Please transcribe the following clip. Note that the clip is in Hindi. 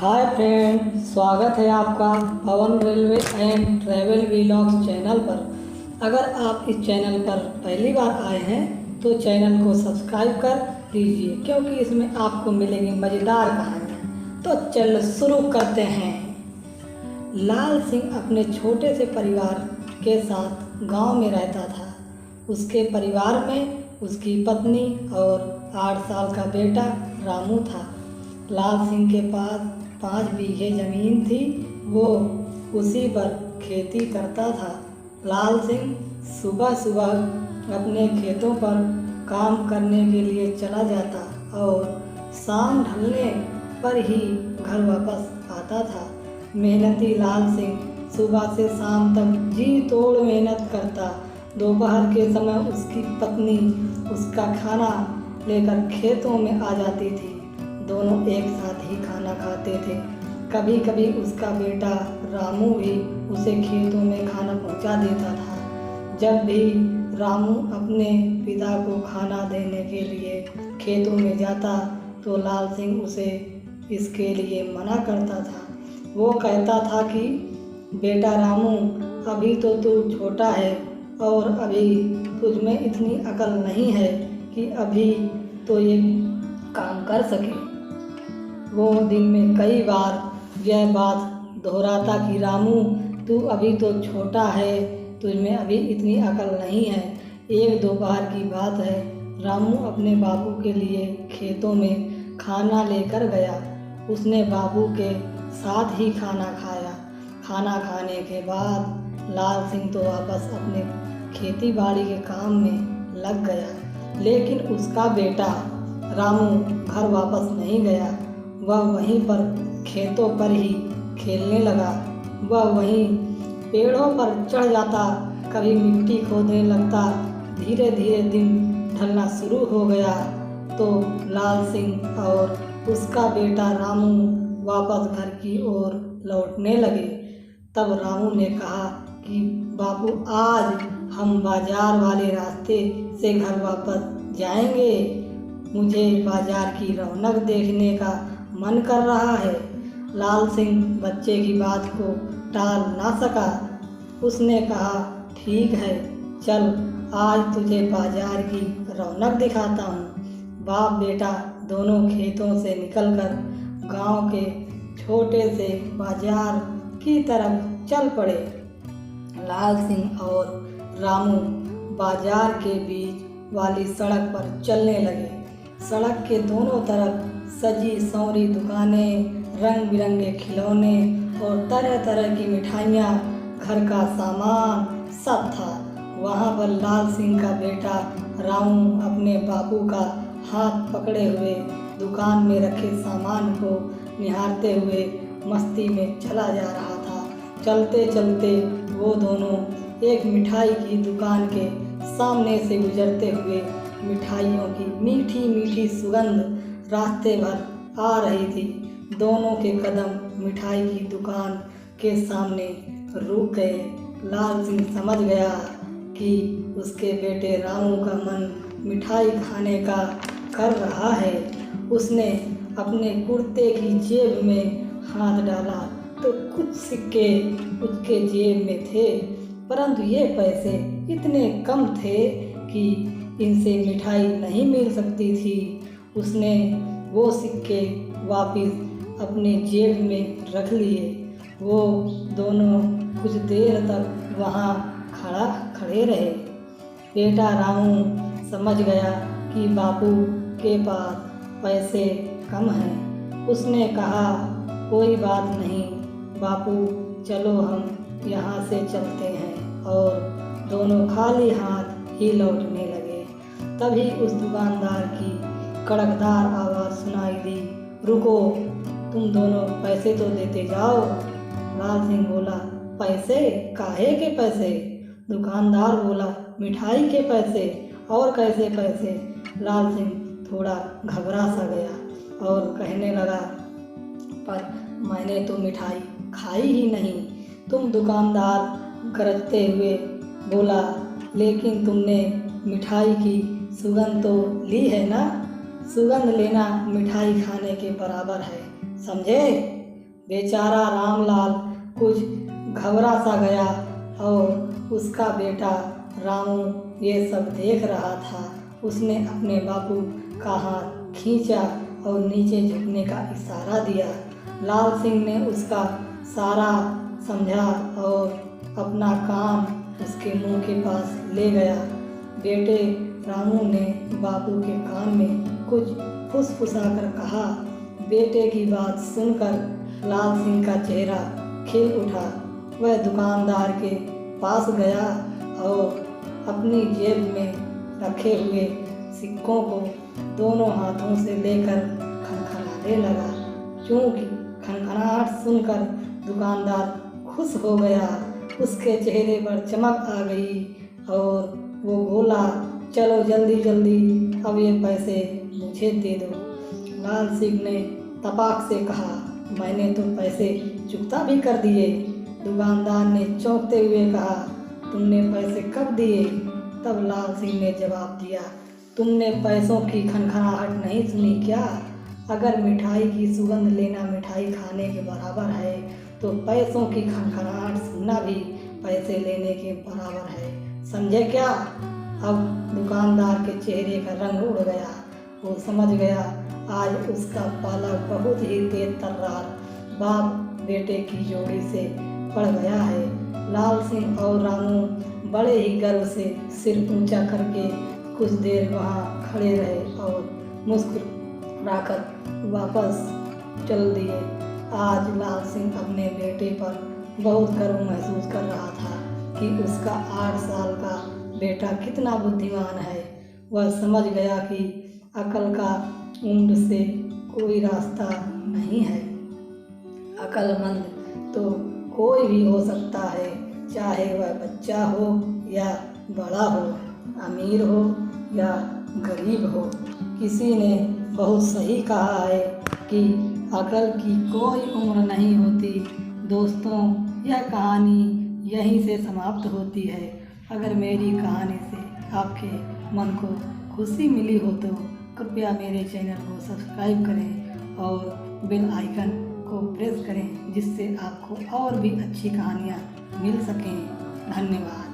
हाय फ्रेंड, स्वागत है आपका Pawan railway and travel vlogs channel पर। अगर आप इस चैनल पर पहली बार आए हैं तो चैनल को सब्सक्राइब कर लीजिए, क्योंकि इसमें आपको मिलेंगी मज़ेदार कहानियाँ। तो चलो शुरू करते हैं। लाल सिंह अपने छोटे से परिवार के साथ गांव में रहता था। उसके परिवार में उसकी पत्नी और 8 साल का बेटा रामू था। लाल सिंह के पास 5 बीघे ज़मीन थी। वो उसी पर खेती करता था। लाल सिंह सुबह सुबह अपने खेतों पर काम करने के लिए चला जाता और शाम ढलने पर ही घर वापस आता था। मेहनती लाल सिंह सुबह से शाम तक जी तोड़ मेहनत करता। दोपहर के समय उसकी पत्नी उसका खाना लेकर खेतों में आ जाती थी। दोनों एक साथ ही खाना खाते थे। कभी कभी उसका बेटा रामू भी उसे खेतों में खाना पहुंचा देता था। जब भी रामू अपने पिता को खाना देने के लिए खेतों में जाता तो लाल सिंह उसे इसके लिए मना करता था। वो कहता था कि बेटा रामू, अभी तो तू छोटा है और अभी तुझ में इतनी अकल नहीं है कि अभी तो ये काम कर सके। वो दिन में कई बार यह बात दोहराता कि रामू, तू अभी तो छोटा है, तुझ में अभी इतनी अकल नहीं है। एक दोपहर की बात है, रामू अपने बाबू के लिए खेतों में खाना लेकर गया। उसने बाबू के साथ ही खाना खाया। खाना खाने के बाद लाल सिंह तो वापस अपने खेती बाड़ी के काम में लग गया, लेकिन उसका बेटा रामू घर वापस नहीं गया। वह वहीं पर खेतों पर ही खेलने लगा। वह वहीं पेड़ों पर चढ़ जाता, कभी मिट्टी खोदने लगता। धीरे धीरे दिन ढलना शुरू हो गया तो लाल सिंह और उसका बेटा रामू वापस घर की ओर लौटने लगे। तब रामू ने कहा कि बापू, आज हम बाजार वाले रास्ते से घर वापस जाएंगे। मुझे बाजार की रौनक देखने का मन कर रहा है। लाल सिंह बच्चे की बात को टाल ना सका। उसने कहा, ठीक है, चल आज तुझे बाजार की रौनक दिखाता हूँ। बाप बेटा दोनों खेतों से निकलकर गांव के छोटे से बाजार की तरफ चल पड़े। लाल सिंह और रामू बाजार के बीच वाली सड़क पर चलने लगे। सड़क के दोनों तरफ सजी संवरी दुकानें, रंग बिरंगे खिलौने और तरह तरह की मिठाइयाँ, घर का सामान सब था। वहाँ पर लाल सिंह का बेटा रामू अपने बापू का हाथ पकड़े हुए दुकान में रखे सामान को निहारते हुए मस्ती में चला जा रहा था। चलते चलते वो दोनों एक मिठाई की दुकान के सामने से गुजरते हुए मिठाइयों की मीठी मीठी सुगंध रास्ते भर आ रही थी। दोनों के कदम मिठाई की दुकान के सामने रुक गए। लाल सिंह समझ गया कि उसके बेटे रामू का मन मिठाई खाने का कर रहा है। उसने अपने कुर्ते की जेब में हाथ डाला तो कुछ सिक्के उसके जेब में थे, परंतु ये पैसे इतने कम थे कि इनसे मिठाई नहीं मिल सकती थी। उसने वो सिक्के वापस अपने जेब में रख लिए। वो दोनों कुछ देर तक वहाँ खड़े रहे। बेटा रामू समझ गया कि बापू के पास पैसे कम हैं। उसने कहा, कोई बात नहीं बापू, चलो हम यहाँ से चलते हैं। और दोनों खाली हाथ ही लौटने लगे। तभी उस दुकानदार की कड़कदार आवाज़ सुनाई दी, रुको, तुम दोनों पैसे तो देते जाओ। लाल सिंह बोला, पैसे? काहे के पैसे? दुकानदार बोला, मिठाई के पैसे। और कैसे पैसे? लाल सिंह थोड़ा घबरा सा गया और कहने लगा, पर मैंने तो मिठाई खाई ही नहीं। तुम दुकानदार गरजते हुए बोला, लेकिन तुमने मिठाई की सुगंध तो ली है ना? सुगंध लेना मिठाई खाने के बराबर है, समझे? बेचारा रामलाल कुछ घबरा सा गया और उसका बेटा रामू ये सब देख रहा था। उसने अपने बापू का हाथ खींचा और नीचे झुकने का इशारा दिया। लाल सिंह ने उसका सारा समझा और अपना काम उसके मुंह के पास ले गया। बेटे रामू ने बापू के कान में कुछ फुसफुसाकर कहा। बेटे की बात सुनकर लाल सिंह का चेहरा खिल उठा। वह दुकानदार के पास गया और अपनी जेब में रखे हुए सिक्कों को दोनों हाथों से लेकर खनखनाने लगा। क्योंकि खनखनाहट सुनकर दुकानदार खुश हो गया। उसके चेहरे पर चमक आ गई और वो बोला, चलो जल्दी जल्दी अब ये पैसे मुझे दे दो। लाल सिंह ने तपाक से कहा, मैंने तो पैसे चुकता भी कर दिए। दुकानदार ने चौंकते हुए कहा, तुमने पैसे कब दिए? तब लाल सिंह ने जवाब दिया, तुमने पैसों की खनखनाहट नहीं सुनी क्या? अगर मिठाई की सुगंध लेना मिठाई खाने के बराबर है तो पैसों की खनखनाहट सुनना भी पैसे लेने के बराबर है। समझे क्या? अब दुकानदार के चेहरे का रंग उड़ गया। वो समझ गया आज उसका पालक बहुत ही तेज तर्रार बाप बेटे की जोड़ी से पड़ गया है। लाल सिंह और रामू बड़े ही गर्व से सिर ऊंचा करके कुछ देर वहाँ खड़े रहे और मुस्कुराकर वापस चल दिए। आज लाल सिंह अपने बेटे पर बहुत गर्व महसूस कर रहा था कि उसका 8 साल का बेटा कितना बुद्धिमान है। वह समझ गया कि अकल का ऊंट से कोई रास्ता नहीं है। अक्लमंद तो कोई भी हो सकता है, चाहे वह बच्चा हो या बड़ा हो, अमीर हो या गरीब हो। किसी ने बहुत सही कहा है कि अकल की कोई उम्र नहीं होती। दोस्तों, यह कहानी यहीं से समाप्त होती है। अगर मेरी कहानी से आपके मन को खुशी मिली हो तो कृपया मेरे चैनल को सब्सक्राइब करें और बेल आइकन को प्रेस करें, जिससे आपको और भी अच्छी कहानियाँ मिल सकें। धन्यवाद।